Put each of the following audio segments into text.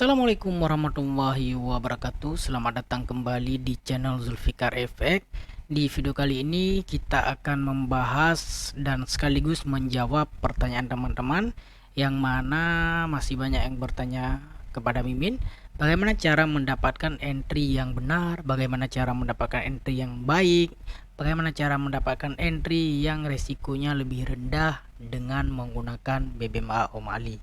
Assalamualaikum warahmatullahi wabarakatuh. Selamat datang kembali di channel Zulfikar Effect. Di video kali ini kita akan membahas dan sekaligus menjawab pertanyaan teman-teman yang mana masih banyak yang bertanya kepada Mimin. Bagaimana cara mendapatkan entry yang benar, bagaimana cara mendapatkan entry yang baik, bagaimana cara mendapatkan entry yang resikonya lebih rendah dengan menggunakan BBMA Om Ali.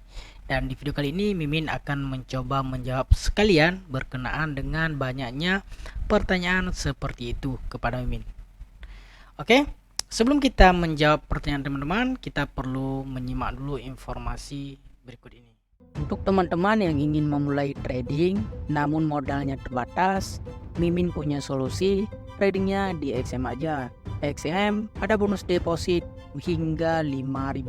Dan di video kali ini Mimin akan mencoba menjawab sekalian berkenaan dengan banyaknya pertanyaan seperti itu kepada Mimin. Oke, sebelum kita menjawab pertanyaan teman-teman, kita perlu menyimak dulu informasi berikut ini. Untuk teman-teman yang ingin memulai trading namun modalnya terbatas, Mimin punya solusi. Tradingnya di XM aja. XM ada bonus deposit hingga $5.000,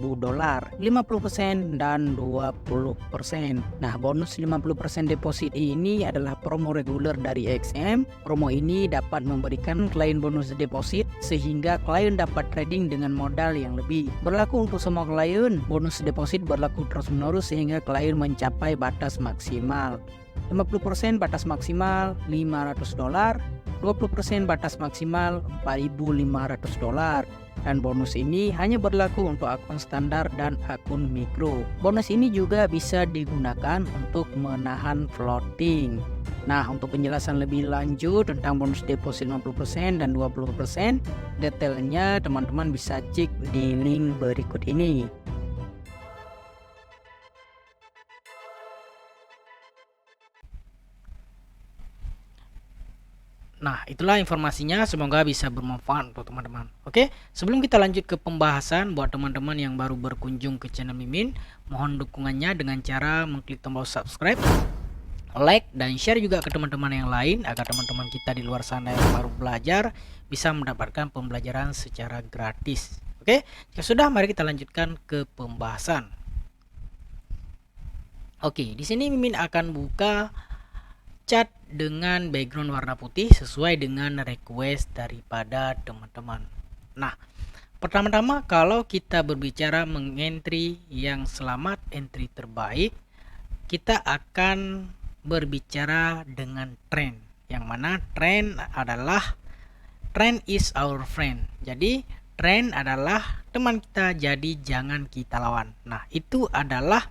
50% dan 20%. Nah, bonus 50% deposit ini adalah promo reguler dari XM. Promo ini dapat memberikan klien bonus deposit sehingga klien dapat trading dengan modal yang lebih. Berlaku untuk semua klien. Bonus deposit berlaku terus-menerus sehingga klien mencapai batas maksimal. 50% batas maksimal $500, 20% batas maksimal $4.500, dan bonus ini hanya berlaku untuk akun standar dan akun mikro. Bonus ini juga bisa digunakan untuk menahan floating. Nah, untuk penjelasan lebih lanjut tentang bonus deposit 50% dan 20%, detailnya teman-teman bisa cek di link berikut ini. Nah, itulah informasinya, semoga bisa bermanfaat untuk teman-teman. Oke, sebelum kita lanjut ke pembahasan, buat teman-teman yang baru berkunjung ke channel Mimin, mohon dukungannya dengan cara mengklik tombol subscribe, like, dan share juga ke teman-teman yang lain agar teman-teman kita di luar sana yang baru belajar bisa mendapatkan pembelajaran secara gratis. Oke, jika sudah, mari kita lanjutkan ke pembahasan. Oke, di sini Mimin akan buka cat dengan background warna putih sesuai dengan request daripada teman-teman. Nah, pertama-tama kalau kita berbicara mengentry yang selamat, entry terbaik, kita akan berbicara dengan trend, yang mana trend adalah trend is our friend. Jadi trend adalah teman kita, jadi jangan kita lawan. Nah, itu adalah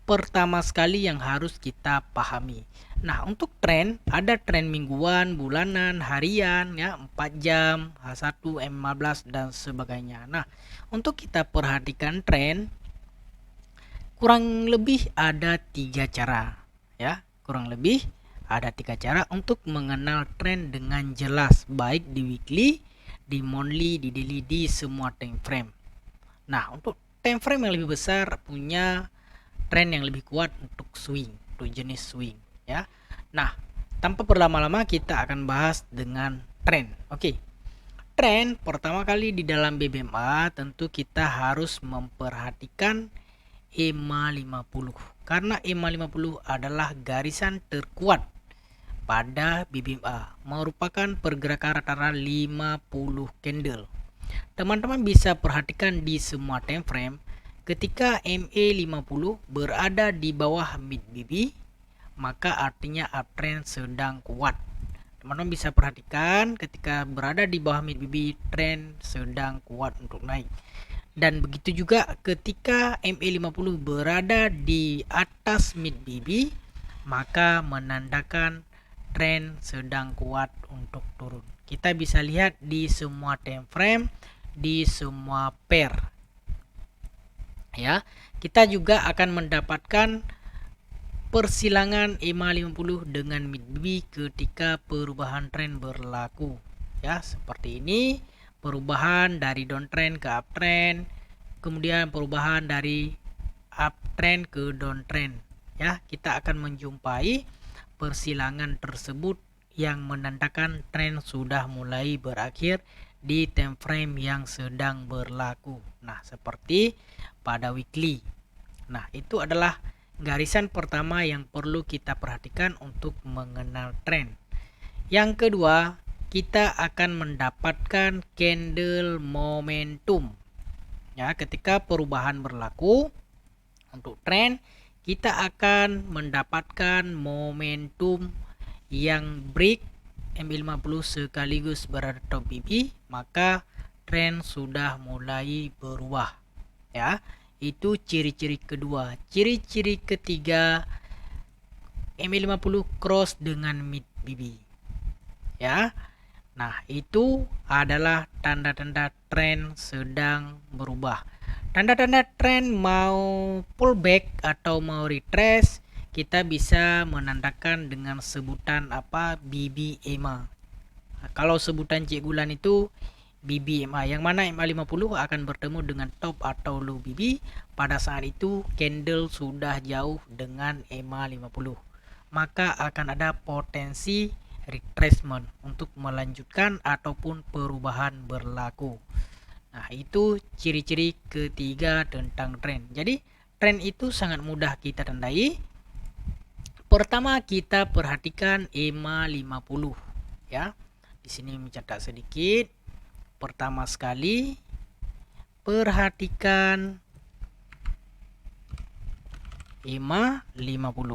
pertama sekali yang harus kita pahami. Nah, untuk tren ada tren mingguan, bulanan, harian, ya 4 jam, H1, M15 dan sebagainya. Nah, untuk kita perhatikan tren kurang lebih ada 3 cara, ya. Kurang lebih ada 3 cara untuk mengenal tren dengan jelas, baik di weekly, di monthly, di daily, di semua time frame. Nah, untuk time frame yang lebih besar punya tren yang lebih kuat untuk swing, untuk jenis swing, ya. Nah, tanpa berlama-lama kita akan bahas dengan tren. Oke. Tren pertama kali di dalam BBMA tentu kita harus memperhatikan EMA 50 karena EMA 50 adalah garisan terkuat pada BBMA, merupakan pergerakan rata-rata 50 candle. Teman-teman bisa perhatikan di semua time frame ketika MA50 berada di bawah mid BB, maka artinya uptrend sedang kuat. Teman-teman bisa perhatikan ketika berada di bawah mid BB, trend sedang kuat untuk naik. Dan begitu juga ketika MA50 berada di atas mid BB, maka menandakan trend sedang kuat untuk turun. Kita bisa lihat di semua time frame, di semua pair. Ya, kita juga akan mendapatkan persilangan EMA 50 dengan mid BB ketika perubahan tren berlaku, ya, seperti ini, perubahan dari downtrend ke uptrend, kemudian perubahan dari uptrend ke downtrend, ya. Kita akan menjumpai persilangan tersebut yang menandakan tren sudah mulai berakhir di time frame yang sedang berlaku. Nah, seperti pada weekly. Nah, itu adalah garisan pertama yang perlu kita perhatikan untuk mengenal tren. Yang kedua, kita akan mendapatkan candle momentum. Ya, ketika perubahan berlaku untuk tren, kita akan mendapatkan momentum yang break MA50 sekaligus berada top BB, maka tren sudah mulai berubah ya. Itu ciri-ciri kedua. Ciri-ciri ketiga, MA50 cross dengan mid BB ya. Nah, itu adalah tanda-tanda tren sedang berubah. Tanda-tanda tren mau pullback atau mau retrace, kita bisa menandakan dengan sebutan apa? BBMA. Nah, kalau sebutan Cik Gulan itu BBMA, yang mana MA50 akan bertemu dengan top atau low BB. Pada saat itu candle sudah jauh dengan MA50, maka akan ada potensi retracement untuk melanjutkan ataupun perubahan berlaku. Nah, itu ciri-ciri ketiga tentang tren. Jadi tren itu sangat mudah kita tandai. Pertama, kita perhatikan EMA50 ya. Di sini mencatat sedikit. Pertama sekali, perhatikan EMA50.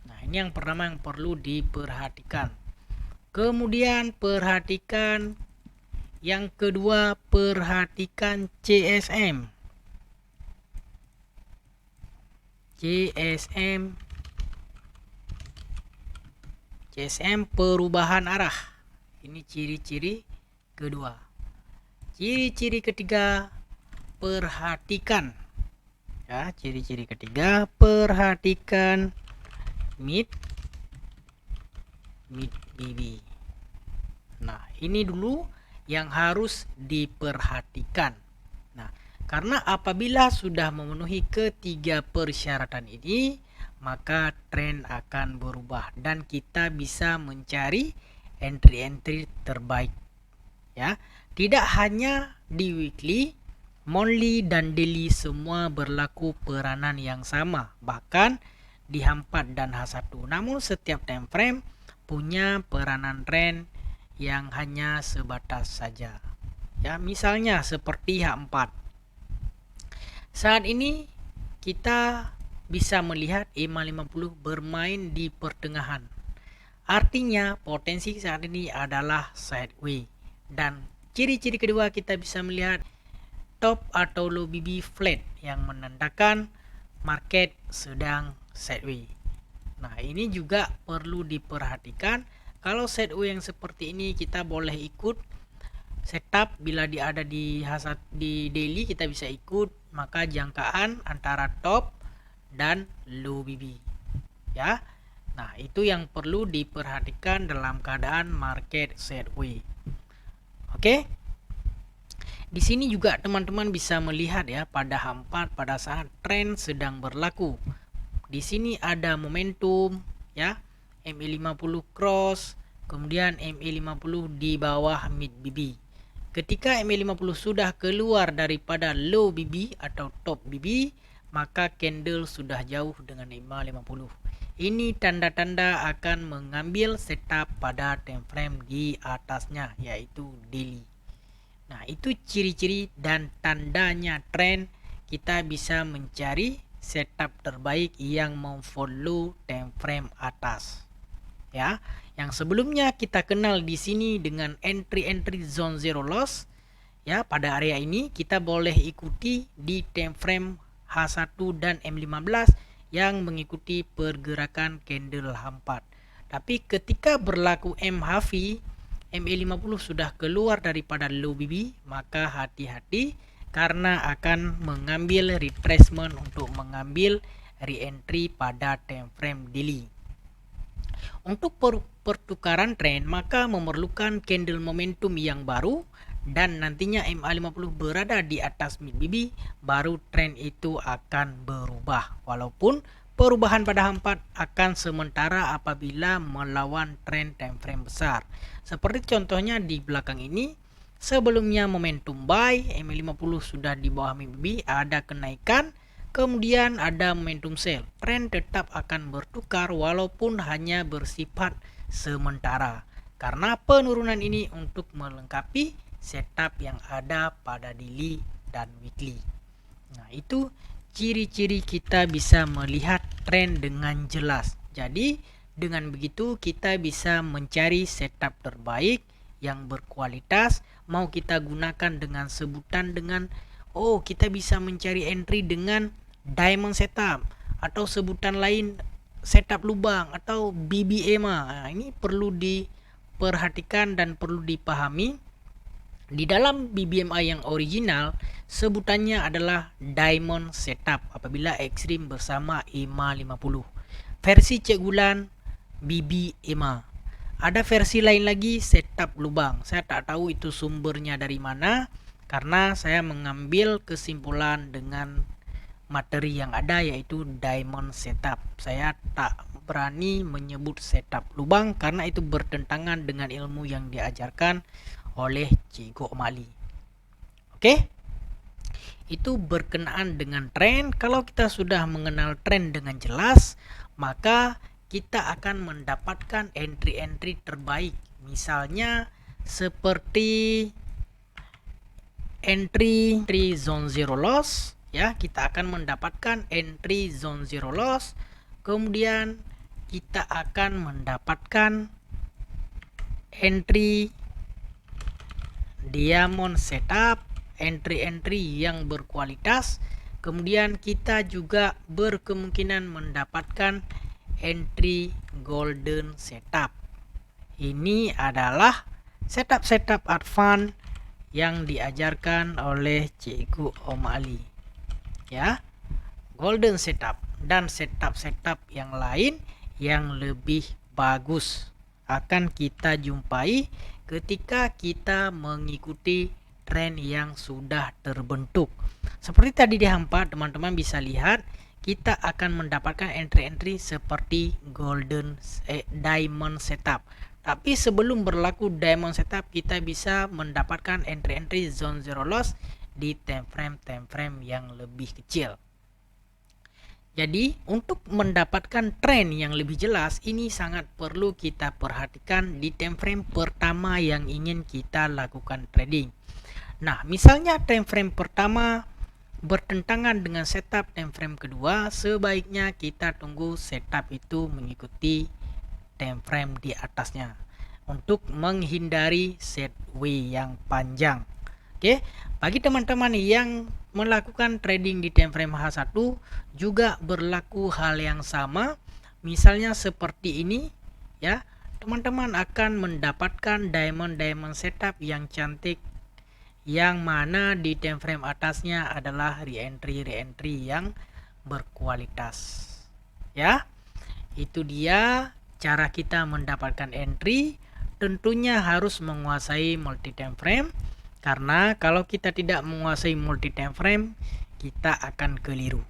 Nah, ini yang pertama yang perlu diperhatikan. Kemudian perhatikan yang kedua, perhatikan CSM. CSM perubahan arah. Ini ciri-ciri kedua. Ciri-ciri ketiga, perhatikan ya, ciri-ciri ketiga, perhatikan mid BB. Nah, ini dulu yang harus diperhatikan. Nah, karena apabila sudah memenuhi ketiga persyaratan ini, maka tren akan berubah dan kita bisa mencari entry-entry terbaik ya. Tidak hanya di weekly, monthly dan daily semua berlaku peranan yang sama, bahkan di H4 dan H1. Namun setiap time frame punya peranan tren yang hanya sebatas saja ya. Misalnya seperti H4. Saat ini kita bisa melihat EMA50 bermain di pertengahan. Artinya potensi saat ini adalah sideways. Dan ciri-ciri kedua, kita bisa melihat top atau low BB flat yang menandakan market sedang sideways. Nah, ini juga perlu diperhatikan. Kalau sideways yang seperti ini, kita boleh ikut setup. Bila dia ada di daily, kita bisa ikut maka jangkaan antara top dan low BB ya. Nah, itu yang perlu diperhatikan dalam keadaan market sideways. Oke. Di sini juga teman-teman bisa melihat ya, pada H4 pada saat tren sedang berlaku. Di sini ada momentum ya, MA50 cross, kemudian MA50 di bawah mid BB. Ketika MA50 sudah keluar daripada low BB atau top BB, maka candle sudah jauh dengan MA50. Ini tanda-tanda akan mengambil setup pada time frame di atasnya, yaitu daily. Nah, itu ciri-ciri dan tandanya tren. Kita bisa mencari setup terbaik yang memfollow time frame atas ya. Yang sebelumnya kita kenal di sini dengan entry zone zero loss ya. Pada area ini kita boleh ikuti di time frame H1 dan M15 yang mengikuti pergerakan candle H4. Tapi ketika berlaku MHV, MA50 sudah keluar daripada low BB, maka hati-hati karena akan mengambil retracement untuk mengambil re-entry pada time frame daily. Untuk pertukaran tren, maka memerlukan candle momentum yang baru dan nantinya MA50 berada di atas mid BB, baru tren itu akan berubah. Walaupun perubahan pada H4 akan sementara apabila melawan tren time frame besar. Seperti contohnya di belakang ini, sebelumnya momentum buy, MA50 sudah di bawah mid BB, ada kenaikan, kemudian ada momentum sell. Tren tetap akan bertukar walaupun hanya bersifat sementara, karena penurunan ini untuk melengkapi setup yang ada pada daily dan weekly. Nah, itu ciri-ciri kita bisa melihat tren dengan jelas. Jadi dengan begitu kita bisa mencari setup terbaik yang berkualitas. Mau kita gunakan dengan sebutan dengan kita bisa mencari entry dengan diamond setup, atau sebutan lain setup lubang atau BBMA. Nah, ini perlu diperhatikan dan perlu dipahami. Di dalam BBMA yang original, sebutannya adalah diamond setup apabila ekstrim bersama EMA 50. Versi Cik Gulan BBMA. Ada versi lain lagi setup lubang. Saya tak tahu itu sumbernya dari mana, karena saya mengambil kesimpulan dengan materi yang ada, yaitu diamond setup. Saya tak berani menyebut setup lubang karena itu bertentangan dengan ilmu yang diajarkan oleh Cikgu Omali. Oke? Itu berkenaan dengan tren. Kalau kita sudah mengenal tren dengan jelas, maka kita akan mendapatkan entry-entry terbaik. Misalnya seperti entry zone zero loss, ya, kita akan mendapatkan entry zone zero loss. Kemudian kita akan mendapatkan entry diamond setup, entry-entry yang berkualitas. Kemudian kita juga berkemungkinan mendapatkan entry golden setup. Ini adalah setup-setup advance yang diajarkan oleh Cikgu Omali, ya. Golden setup dan setup-setup yang lain yang lebih bagus akan kita jumpai ketika kita mengikuti tren yang sudah terbentuk. Seperti tadi di hampa, teman-teman bisa lihat kita akan mendapatkan entry-entry seperti diamond setup. Tapi sebelum berlaku diamond setup, kita bisa mendapatkan entry-entry zone zero loss di time frame yang lebih kecil. Jadi untuk mendapatkan tren yang lebih jelas, ini sangat perlu kita perhatikan di time frame pertama yang ingin kita lakukan trading. Nah, misalnya time frame pertama bertentangan dengan setup time frame kedua, sebaiknya kita tunggu setup itu mengikuti time frame di atasnya untuk menghindari sideways yang panjang. Oke, bagi teman-teman yang melakukan trading di time frame H1 juga berlaku hal yang sama. Misalnya seperti ini, ya. Teman-teman akan mendapatkan diamond setup yang cantik, yang mana di time frame atasnya adalah re-entry yang berkualitas. Ya. Itu dia cara kita mendapatkan entry. Tentunya harus menguasai multi time frame. Karena kalau kita tidak menguasai multi time frame, kita akan keliru.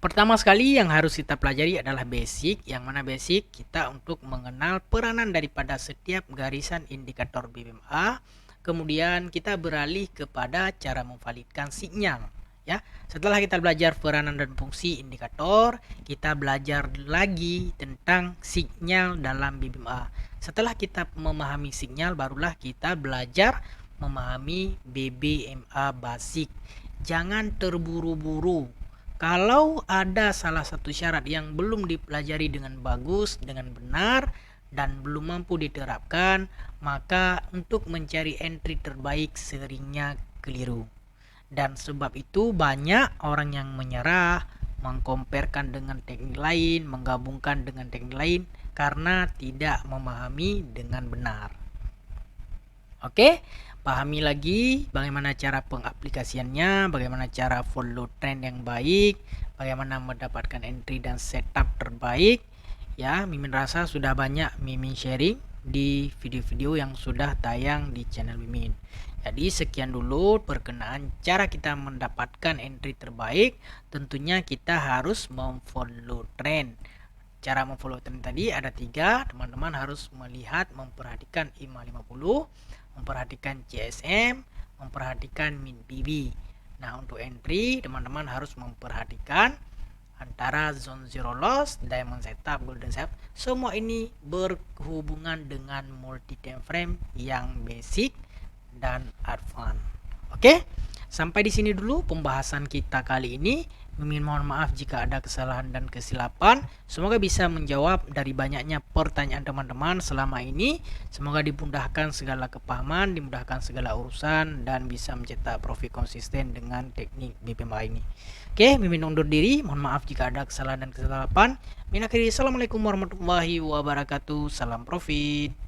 Pertama sekali yang harus kita pelajari adalah basic, yang mana basic kita untuk mengenal peranan daripada setiap garisan indikator BBMA. Kemudian kita beralih kepada cara memvalidkan sinyal. Ya, setelah kita belajar peranan dan fungsi indikator, kita belajar lagi tentang sinyal dalam BBMA. Setelah kita memahami sinyal, barulah kita belajar memahami BBMA basic. Jangan terburu-buru. Kalau ada salah satu syarat yang belum dipelajari dengan bagus, dengan benar, dan belum mampu diterapkan, maka untuk mencari entry terbaik seringnya keliru. Dan sebab itu banyak orang yang menyerah, mengkomparkan dengan teknik lain, menggabungkan dengan teknik lain karena tidak memahami dengan benar. Oke, pahami lagi bagaimana cara pengaplikasiannya, bagaimana cara follow trend yang baik, bagaimana mendapatkan entry dan setup terbaik. Ya, Mimin rasa sudah banyak Mimin sharing di video-video yang sudah tayang di channel Mimin. Jadi sekian dulu berkenaan cara kita mendapatkan entry terbaik. Tentunya kita harus memfollow trend. Cara memfollow trend tadi ada 3. Teman-teman harus melihat, memperhatikan EMA 50, memperhatikan CSM, memperhatikan min BB. Nah, untuk entry teman-teman harus memperhatikan antara zone zero loss, diamond setup, golden setup. Semua ini berhubungan dengan multi time frame yang basic dan advance. Oke, Sampai di sini dulu pembahasan kita kali ini. Mimin mohon maaf jika ada kesalahan dan kesilapan. Semoga bisa menjawab dari banyaknya pertanyaan teman-teman selama ini. Semoga dimudahkan segala kepahaman, dimudahkan segala urusan, dan bisa mencetak profit konsisten dengan teknik BPMA ini. Oke, Mimin undur diri. Mohon maaf jika ada kesalahan dan kesilapan. Min akhiri, assalamualaikum warahmatullahi wabarakatuh. Salam profit.